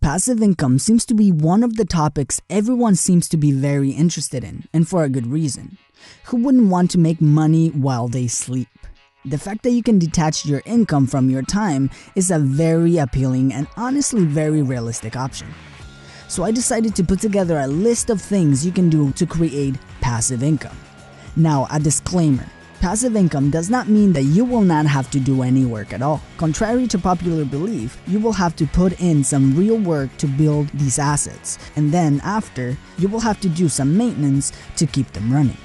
Passive income seems to be one of the topics everyone seems to be very interested in, and for a good reason. Who wouldn't want to make money while they sleep? The fact that you can detach your income from your time is a very appealing and honestly very realistic option. So I decided to put together a list of things you can do to create passive income. Now, a disclaimer. Passive income does not mean that you will not have to do any work at all. Contrary to popular belief, you will have to put in some real work to build these assets, and then after, you will have to do some maintenance to keep them running.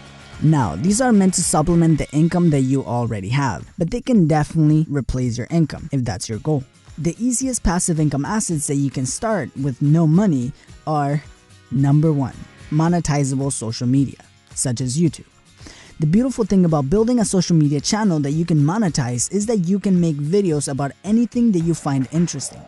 Now, these are meant to supplement the income that you already have, but they can definitely replace your income if that's your goal. The easiest passive income assets that you can start with no money are: number 1, monetizable social media, such as YouTube. The beautiful thing about building a social media channel that you can monetize is that you can make videos about anything that you find interesting.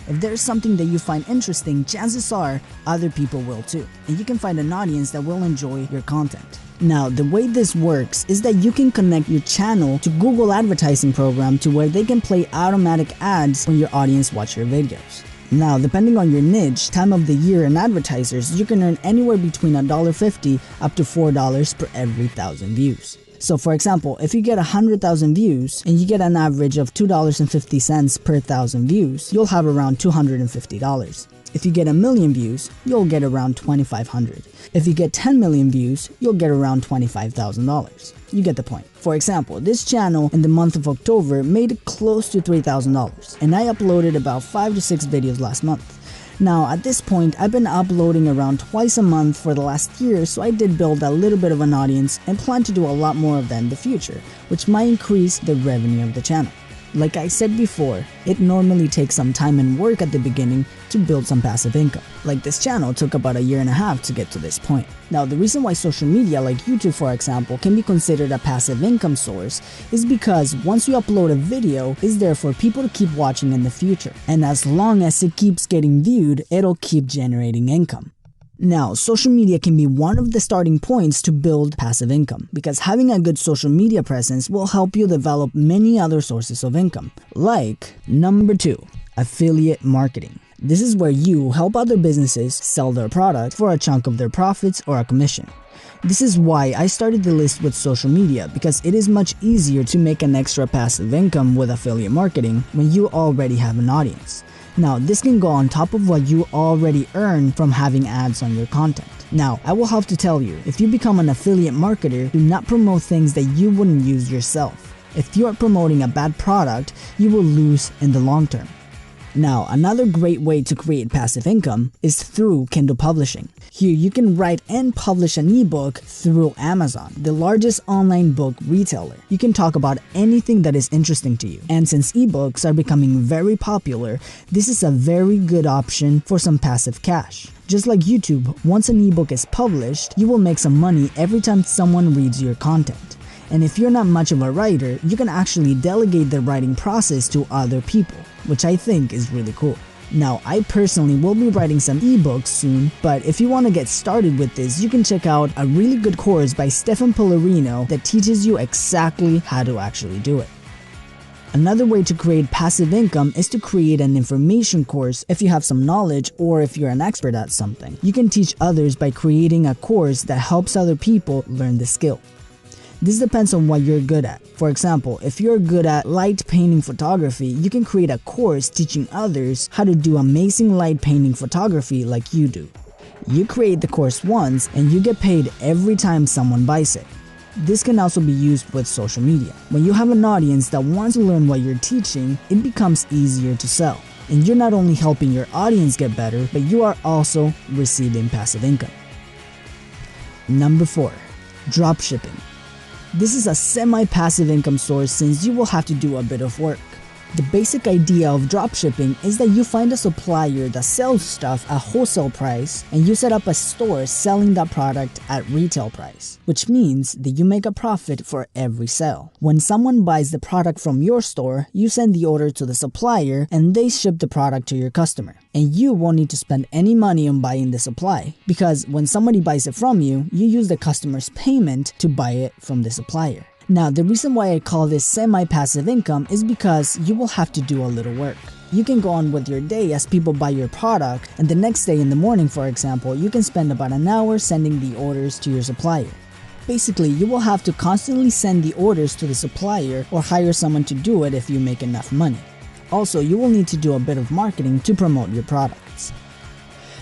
If there's something that you find interesting, chances are other people will too, and you can find an audience that will enjoy your content. Now, the way this works is that you can connect your channel to Google advertising program to where they can play automatic ads when your audience watch your videos. Now, depending on your niche, time of the year, and advertisers, you can earn anywhere between $1.50 up to $4 per every 1,000 views. So for example, if you get 100,000 views and you get an average of $2.50 per 1,000 views, you'll have around $250. If you get 1 million views, you'll get around $2,500. If you get 10 million views, you'll get around $25,000. You get the point. For example, this channel in the month of October made close to $3,000, and I uploaded about 5 to 6 videos last month. Now, at this point, I've been uploading around twice a month for the last year, so I did build a little bit of an audience and plan to do a lot more of that in the future, which might increase the revenue of the channel. Like I said before, it normally takes some time and work at the beginning to build some passive income. Like this channel took about 1.5 years to get to this point. Now, the reason why social media like YouTube, for example, can be considered a passive income source is because once you upload a video, it's there for people to keep watching in the future. And as long as it keeps getting viewed, it'll keep generating income. Now, social media can be one of the starting points to build passive income because having a good social media presence will help you develop many other sources of income. Like, number 2, affiliate marketing. This is where you help other businesses sell their product for a chunk of their profits or a commission. This is why I started the list with social media, because it is much easier to make an extra passive income with affiliate marketing when you already have an audience. Now, this can go on top of what you already earn from having ads on your content. Now, I will have to tell you, if you become an affiliate marketer, do not promote things that you wouldn't use yourself. If you are promoting a bad product, you will lose in the long term. Now, another great way to create passive income is through Kindle publishing. Here, you can write and publish an ebook through Amazon, the largest online book retailer. You can talk about anything that is interesting to you. And since ebooks are becoming very popular, this is a very good option for some passive cash. Just like YouTube, once an ebook is published, you will make some money every time someone reads your content. And if you're not much of a writer, you can actually delegate the writing process to other people, which I think is really cool. Now, I personally will be writing some ebooks soon, but if you want to get started with this, you can check out a really good course by Stefan Pollarino that teaches you exactly how to actually do it. Another way to create passive income is to create an information course if you have some knowledge or if you're an expert at something. You can teach others by creating a course that helps other people learn the skill. This depends on what you're good at. For example, if you're good at light painting photography, you can create a course teaching others how to do amazing light painting photography like you do. You create the course once and you get paid every time someone buys it. This can also be used with social media. When you have an audience that wants to learn what you're teaching, it becomes easier to sell. And you're not only helping your audience get better, but you are also receiving passive income. Number 4, dropshipping. This is a semi-passive income source since you will have to do a bit of work. The basic idea of dropshipping is that you find a supplier that sells stuff at wholesale price and you set up a store selling that product at retail price, which means that you make a profit for every sale. When someone buys the product from your store, you send the order to the supplier and they ship the product to your customer. And you won't need to spend any money on buying the supply, because when somebody buys it from you, you use the customer's payment to buy it from the supplier. Now, the reason why I call this semi-passive income is because you will have to do a little work. You can go on with your day as people buy your product, and the next day in the morning, for example, you can spend about an hour sending the orders to your supplier. Basically, you will have to constantly send the orders to the supplier or hire someone to do it if you make enough money. Also, you will need to do a bit of marketing to promote your products.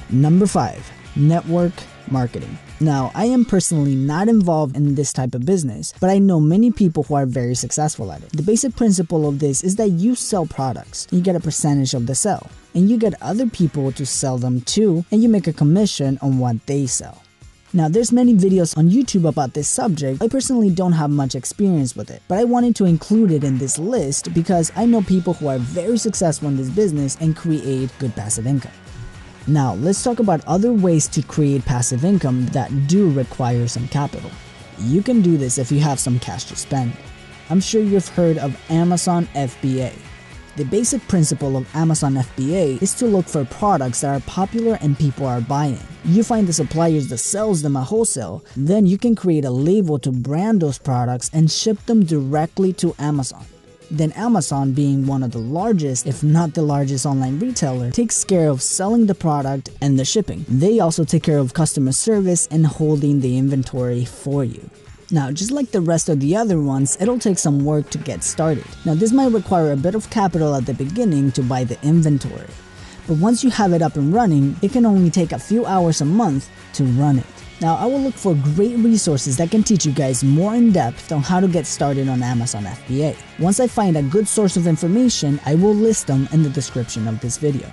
Number 5. Network marketing. Now, I am personally not involved in this type of business, but I know many people who are very successful at it. The basic principle of this is that you sell products, you get a percentage of the sale, and you get other people to sell them too, and you make a commission on what they sell. Now, there's many videos on YouTube about this subject. I personally don't have much experience with it, but I wanted to include it in this list because I know people who are very successful in this business and create good passive income. Now, let's talk about other ways to create passive income that do require some capital. You can do this if you have some cash to spend. I'm sure you've heard of Amazon FBA. The basic principle of Amazon FBA is to look for products that are popular and people are buying. You find the suppliers that sells them at wholesale, then you can create a label to brand those products and ship them directly to Amazon. Then Amazon, being one of the largest, if not the largest online retailer, takes care of selling the product and the shipping. They also take care of customer service and holding the inventory for you. Now, just like the rest of the other ones, it'll take some work to get started. Now, this might require a bit of capital at the beginning to buy the inventory. But once you have it up and running, it can only take a few hours a month to run it. Now, I will look for great resources that can teach you guys more in depth on how to get started on Amazon FBA. Once I find a good source of information, I will list them in the description of this video.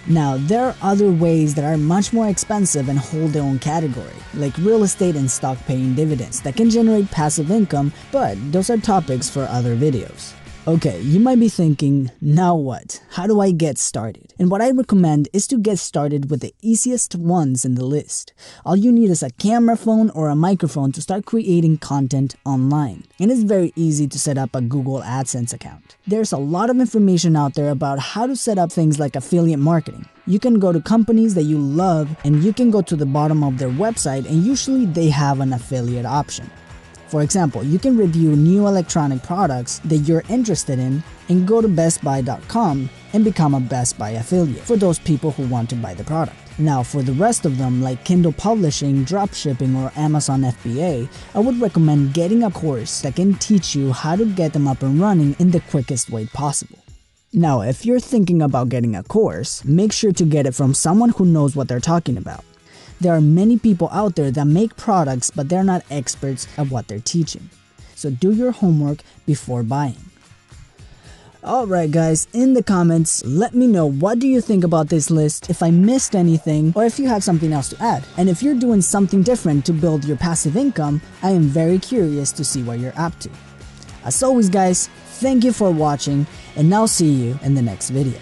Now, there are other ways that are much more expensive and hold their own category, like real estate and stock paying dividends that can generate passive income, but those are topics for other videos. Okay, you might be thinking, now what? How do I get started? And what I recommend is to get started with the easiest ones in the list. All you need is a camera phone or a microphone to start creating content online. And it's very easy to set up a Google Adsense account. There's a lot of information out there about how to set up things like affiliate marketing. You can go to companies that you love and you can go to the bottom of their website and usually they have an affiliate option. For example, you can review new electronic products that you're interested in and go to bestbuy.com and become a Best Buy affiliate for those people who want to buy the product. Now, for the rest of them, like Kindle Publishing, Dropshipping, or Amazon FBA, I would recommend getting a course that can teach you how to get them up and running in the quickest way possible. Now, if you're thinking about getting a course, make sure to get it from someone who knows what they're talking about. There are many people out there that make products, but they're not experts at what they're teaching. So do your homework before buying. Alright guys, in the comments, let me know what do you think about this list, if I missed anything, or if you have something else to add. And if you're doing something different to build your passive income, I am very curious to see what you're up to. As always guys, thank you for watching, and I'll see you in the next video.